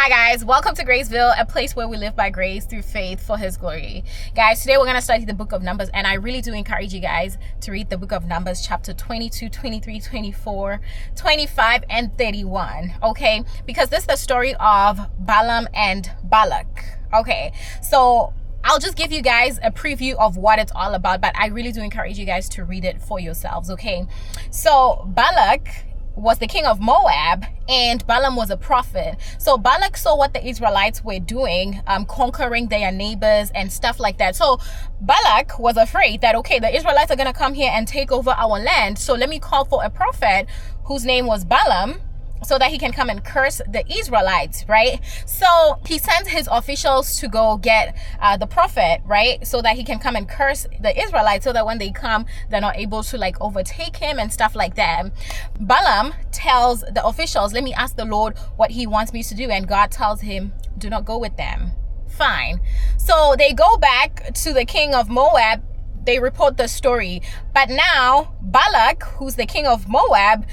Hi guys, welcome to Graceville, a place where we live by grace through faith for his glory. Guys, today we're going to study the book of Numbers, and I really do encourage you guys to read the book of Numbers chapter 22, 23, 24, 25, and 31, okay? Because this is the story of Balaam and Balak, okay? So I'll just give you guys a preview of what it's all about, but I really do encourage you guys to read it for yourselves, okay? So Balak was the king of Moab, and Balaam was a prophet. So Balak saw what the Israelites were doing, conquering their neighbors and stuff like that. So Balak was afraid that, okay, the Israelites are going to come here and take over our land. So let me call for a prophet whose name was Balaam, so that he can come and curse the Israelites, right? So he sends his officials to go get the prophet, right? So that he can come and curse the Israelites, so that when they come, they're not able to like overtake him and stuff like that. Balaam tells the officials, let me ask the Lord what he wants me to do. And God tells him, do not go with them. Fine. So they go back to the king of Moab. They report the story. But now Balak, who's the king of Moab,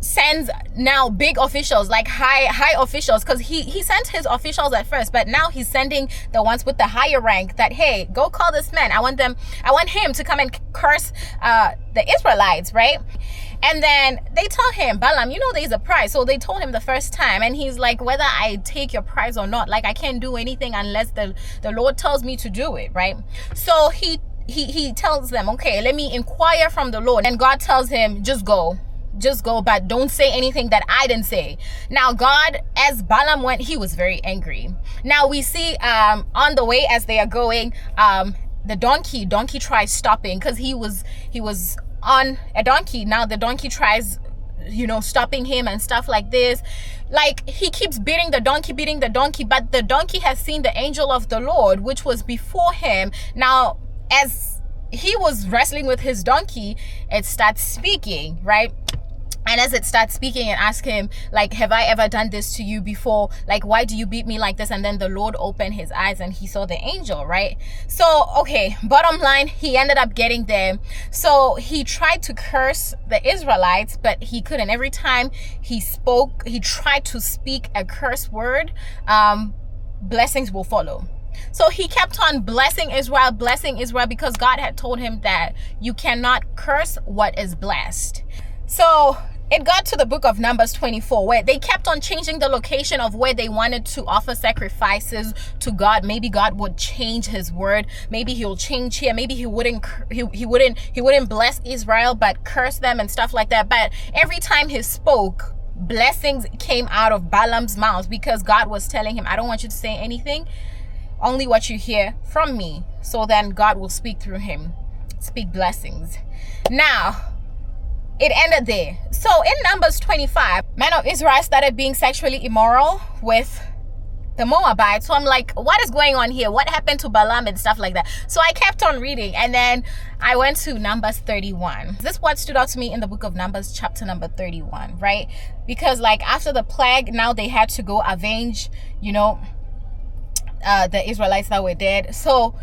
sends now big officials, like high officials, because he sent his officials at first, but now he's sending the ones with the higher rank that, hey, go call this man. I want him to come and curse the Israelites, right? And then they tell him, Balaam, you know there's a price. So they told him the first time, and he's like, whether I take your price or not, like I can't do anything unless the Lord tells me to do it, right? So he tells them, okay, let me inquire from the Lord. And God tells him, just go, but don't say anything that I didn't say. Now God, as Balaam went, he was very angry. Now we see on the way as they are going, the donkey tries stopping, because he was on a donkey. Now the donkey tries, stopping him and stuff like this. Like he keeps beating the donkey, but the donkey has seen the angel of the Lord, which was before him. Now as he was wrestling with his donkey, it starts speaking, right? And as it starts speaking and asks him, like, have I ever done this to you before? Like, why do you beat me like this? And then the Lord opened his eyes and he saw the angel, right? So, okay, bottom line, he ended up getting there. So he tried to curse the Israelites, but he couldn't. Every time he tried to speak a curse word, blessings will follow. So he kept on blessing Israel, because God had told him that you cannot curse what is blessed. So it got to the book of Numbers 24, where they kept on changing the location of where they wanted to offer sacrifices to God. Maybe God would change his word. Maybe he'll change here. Maybe he wouldn't bless Israel, but curse them and stuff like that. But every time he spoke, blessings came out of Balaam's mouth, because God was telling him, I don't want you to say anything, only what you hear from me. So then God will speak through him, speak blessings. Now, it ended there. So in Numbers 25, men of Israel started being sexually immoral with the Moabites. So I'm like, what is going on here? What happened to Balaam and stuff like that? So I kept on reading, and then I went to Numbers 31. This is what stood out to me in the book of Numbers, chapter number 31, right? Because like after the plague, now they had to go avenge, the Israelites that were dead. So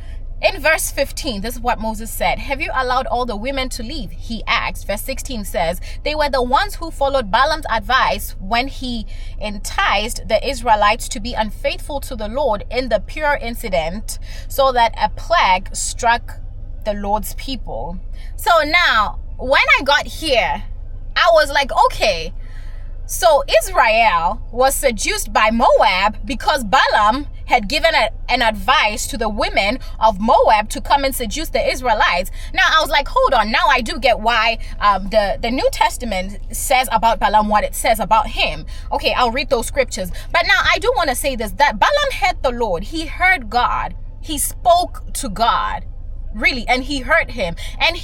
in verse 15, this is what Moses said. Have you allowed all the women to leave? He asked. Verse 16 says, they were the ones who followed Balaam's advice when he enticed the Israelites to be unfaithful to the Lord in the Pur incident, so that a plague struck the Lord's people. So now, when I got here, I was like, okay, so Israel was seduced by Moab because Balaam had given an advice to the women of Moab to come and seduce the Israelites. Now I was like, hold on, now I do get why the New Testament says about Balaam what it says about him. Okay, I'll read those scriptures. But now I do want to say this, that Balaam heard the Lord. He heard God. He spoke to God, really, and he heard him. And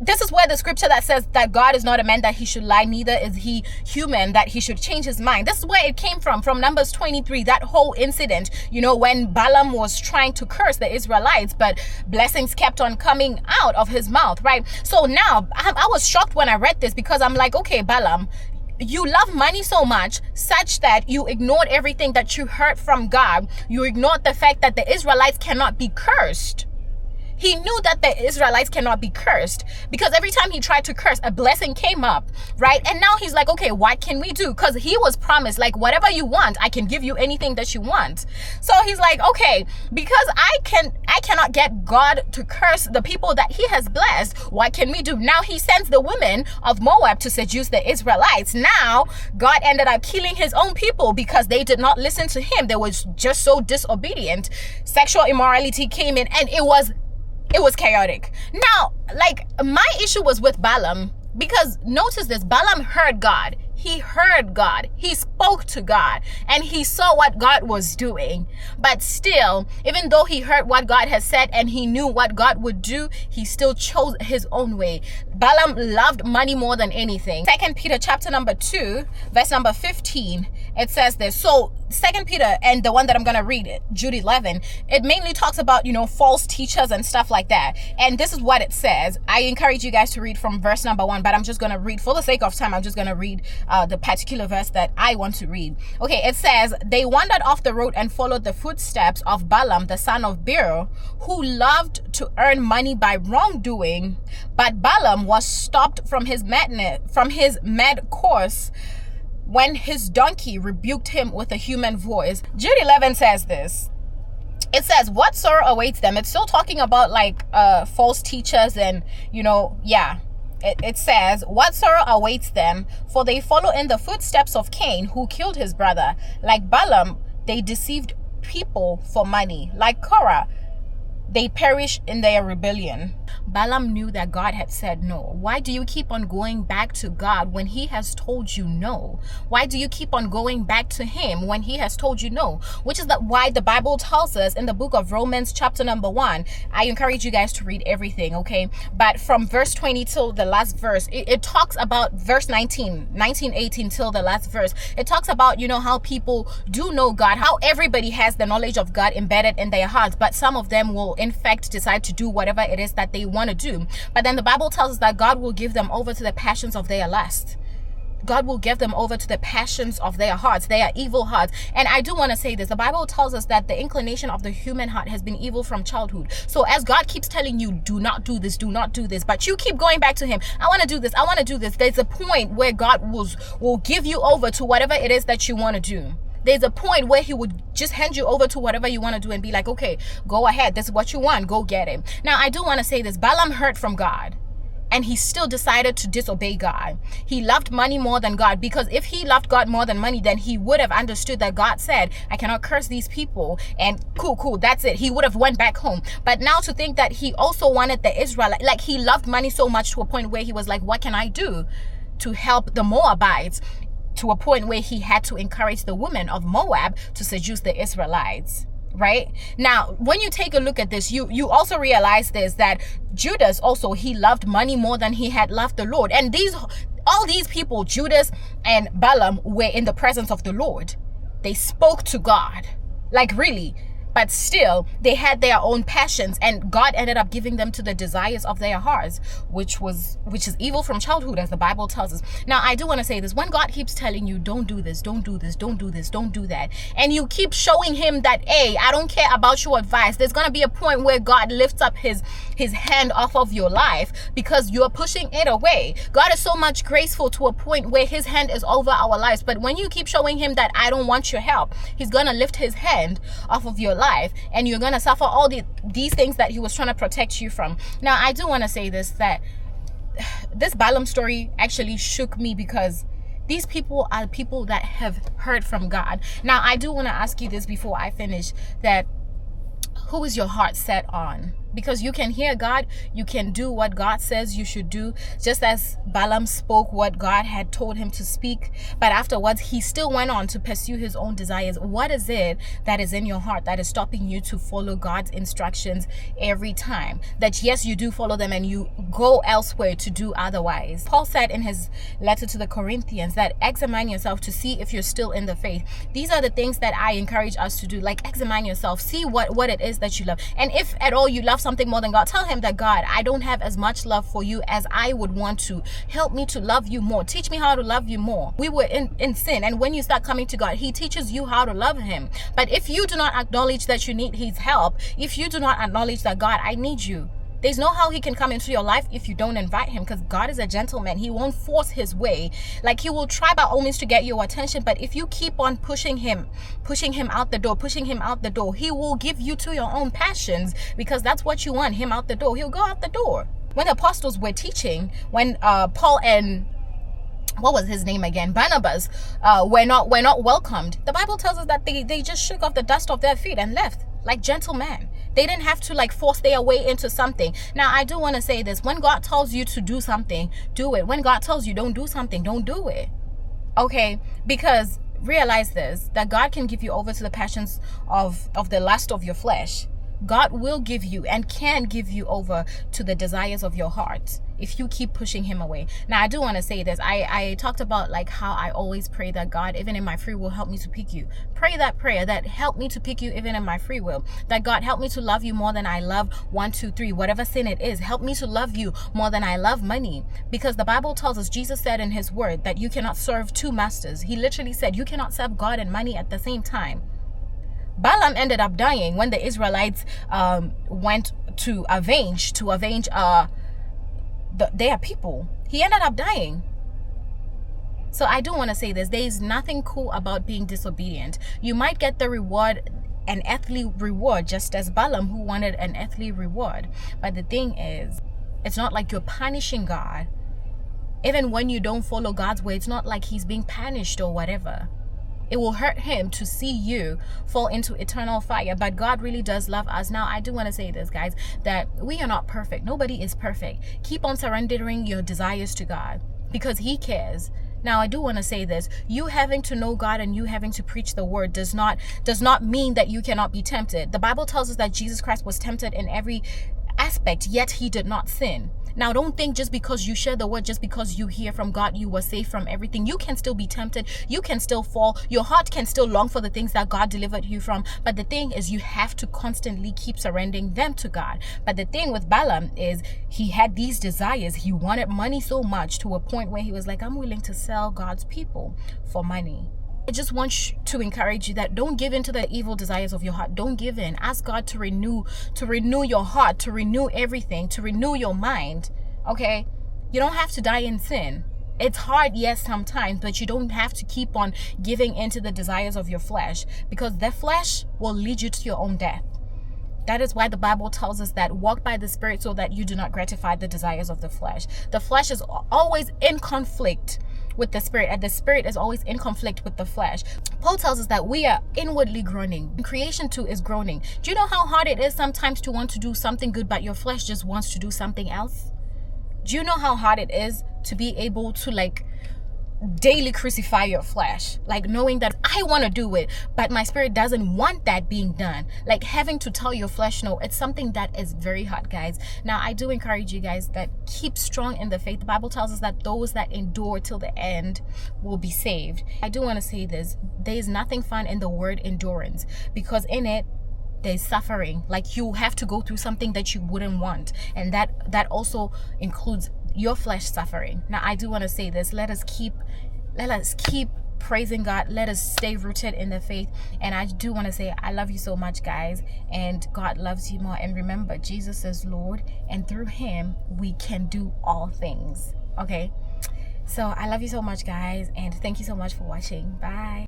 this is where the scripture that says that God is not a man that he should lie, neither is he human that he should change his mind. This is where it came from Numbers 23, that whole incident, when Balaam was trying to curse the Israelites, but blessings kept on coming out of his mouth, right? So now I was shocked when I read this, because I'm like, okay, Balaam, you love money so much such that you ignored everything that you heard from God. You ignored the fact that the Israelites cannot be cursed. He knew that the Israelites cannot be cursed, because every time he tried to curse, a blessing came up, right? And now he's like, okay, what can we do? Because he was promised, like, whatever you want, I can give you anything that you want. So he's like, okay, because I cannot get God to curse the people that he has blessed, what can we do? Now he sends the women of Moab to seduce the Israelites. Now God ended up killing his own people because they did not listen to him. They were just so disobedient. Sexual immorality came in, and it was chaotic. Now, like, my issue was with Balaam, because notice this, Balaam heard God. He heard God. He spoke to God, and he saw what God was doing. But still, even though he heard what God has said and he knew what God would do, he still chose his own way. Balaam loved money more than anything. 2 Peter chapter number 2, verse number 15, it says this. So 2 Peter, and the one that I'm going to read, Jude 11, it mainly talks about, false teachers and stuff like that. And this is what it says. I encourage you guys to read from verse number 1, but I'm just going to read, for the sake of time, I'm just going to read the particular verse that I want to read. Okay, it says, they wandered off the road and followed the footsteps of Balaam, the son of Beor, who loved to earn money by wrongdoing. But Balaam was stopped from his mad course when his donkey rebuked him with a human voice. Jude 11 says this. It says, what sorrow awaits them? It's still talking about like false teachers and, It says, what sorrow awaits them, for they follow in the footsteps of Cain, who killed his brother. Like Balaam, they deceived people for money. Like Korah, they perish in their rebellion. Balaam knew that God had said no. Why do you keep on going back to God when he has told you no? Why do you keep on going back to him when he has told you no? Which is why the Bible tells us in the book of Romans chapter number 1. I encourage you guys to read everything, okay? But from verse 20 till the last verse, it talks about verse 19, 18 till the last verse. It talks about, how people do know God, how everybody has the knowledge of God embedded in their hearts, but some of them will in fact decide to do whatever it is that they want to do. But then the Bible tells us that God will give them over to the passions of their lust. God will give them over to the passions of their hearts, their evil hearts. And I do want to say this. The Bible tells us that the inclination of the human heart has been evil from childhood. So as God keeps telling you, do not do this, but you keep going back to him. I want to do this. There's a point where God will give you over to whatever it is that you want to do. There's a point where he would just hand you over to whatever you want to do and be like, okay, go ahead. This is what you want. Go get it. Now, I do want to say this. Balaam heard from God, and he still decided to disobey God. He loved money more than God, because if he loved God more than money, then he would have understood that God said, I cannot curse these people, and cool, that's it. He would have went back home. But now to think that he also wanted the Israelites, like he loved money so much to a point where he was like, what can I do to help the Moabites? To a point where he had to encourage the women of Moab to seduce the Israelites. Right now, when you take a look at this, you also realize this, that Judas also, he loved money more than he had loved the Lord. And all these people, Judas and Balaam, were in the presence of the Lord. They spoke to God, like really. But still, they had their own passions, and God ended up giving them to the desires of their hearts, which is evil from childhood, as the Bible tells us. Now, I do want to say this. When God keeps telling you, don't do this, don't do this, don't do this, don't do that, and you keep showing him that, hey, I don't care about your advice, there's going to be a point where God lifts up his hand off of your life because you're pushing it away. God is so much graceful to a point where his hand is over our lives. But when you keep showing him that I don't want your help, he's going to lift his hand off of your life, and you're going to suffer all these things that he was trying to protect you from. Now, I do want to say this, that this Balaam story actually shook me, because these people are people that have heard from God. Now, I do want to ask you this before I finish, that who is your heart set on? Because you can hear God, you can do what God says you should do, just as Balaam spoke what God had told him to speak, but afterwards he still went on to pursue his own desires. What is it that is in your heart that is stopping you to follow God's instructions every time? That yes, you do follow them and you go elsewhere to do otherwise. Paul said in his letter to the Corinthians that examine yourself to see if you're still in the faith. These are the things that I encourage us to do, like examine yourself, see what it is that you love. And if at all you love something more than God, tell him that, God, I don't have as much love for you as I would want to. Help me to love you more. Teach me how to love you more. We were in sin, and when you start coming to God, he teaches you how to love him. But if you do not acknowledge that you need his help, if you do not acknowledge that, God, I need you, There's no how he can come into your life if you don't invite him, because God is a gentleman. He won't force his way. Like, he will try by all means to get your attention, but if you keep on pushing him out the door, he will give you to your own passions, because that's what you want, him out the door. He'll go out the door. When the apostles were teaching, when Paul and what was his name again, Barnabas, were not welcomed, the Bible tells us that they just shook off the dust off their feet and left like gentlemen. They didn't have to like force their way into something. Now, I do want to say this: when God tells you to do something, do it. When God tells you don't do something, don't do it. Okay? Because realize this, that God can give you over to the passions of the lust of your flesh. God will give you and can give you over to the desires of your heart if you keep pushing him away. Now, I do want to say this. I talked about like how I always pray that God, even in my free will, help me to pick you. Pray that prayer, that help me to pick you even in my free will. That God, help me to love you more than I love 1, 2, 3, whatever sin it is. Help me to love you more than I love money. Because the Bible tells us, Jesus said in his word, that you cannot serve two masters. He literally said you cannot serve God and money at the same time. Balaam ended up dying when the Israelites went to avenge their people. He ended up dying. So I do want to say this: there is nothing cool about being disobedient. You might get the reward, an earthly reward, just as Balaam, who wanted an earthly reward. But the thing is, it's not like you're punishing God. Even when you don't follow God's way, it's not like he's being punished or whatever. It will hurt him to see you fall into eternal fire. But God really does love us. Now, I do want to say this, guys, that we are not perfect. Nobody is perfect. Keep on surrendering your desires to God, because he cares. Now, I do want to say this: you having to know God and you having to preach the word does not mean that you cannot be tempted. The Bible tells us that Jesus Christ was tempted in every aspect, yet he did not sin. Now, don't think just because you share the word, just because you hear from God, you were safe from everything. You can still be tempted. You can still fall. Your heart can still long for the things that God delivered you from. But the thing is, you have to constantly keep surrendering them to God. But the thing with Balaam is, he had these desires. He wanted money so much to a point where he was like, I'm willing to sell God's people for money. I just want to encourage you that don't give in to the evil desires of your heart. Don't give in. Ask God to renew your heart, to renew everything, to renew your mind. Okay? You don't have to die in sin. It's hard, yes, sometimes, but you don't have to keep on giving into the desires of your flesh, because the flesh will lead you to your own death. That is why the Bible tells us that walk by the Spirit so that you do not gratify the desires of the flesh. The flesh is always in conflict with the Spirit, and the Spirit is always in conflict with the flesh. Paul tells us that we are inwardly groaning. Creation too is groaning. Do you know how hard it is sometimes to want to do something good, but your flesh just wants to do something else? Do you know how hard it is to be able to like daily crucify your flesh, like knowing that I want to do it, but my spirit doesn't want that being done? Like having to tell your flesh no. It's something that is very hard, guys. Now, I do encourage you guys that keep strong in the faith. The Bible tells us that those that endure till the end will be saved. I do want to say this: there is nothing fun in the word endurance, because in it there's suffering. Like, you have to go through something that you wouldn't want, and that also includes your flesh suffering. Now, I do want to say this: let us keep praising God. Let us stay rooted in the faith. And I do want to say I love you so much, guys, and God loves you more. And remember, Jesus is Lord, and through him we can do all things. Okay, so I love you so much, guys, and thank you so much for watching. Bye.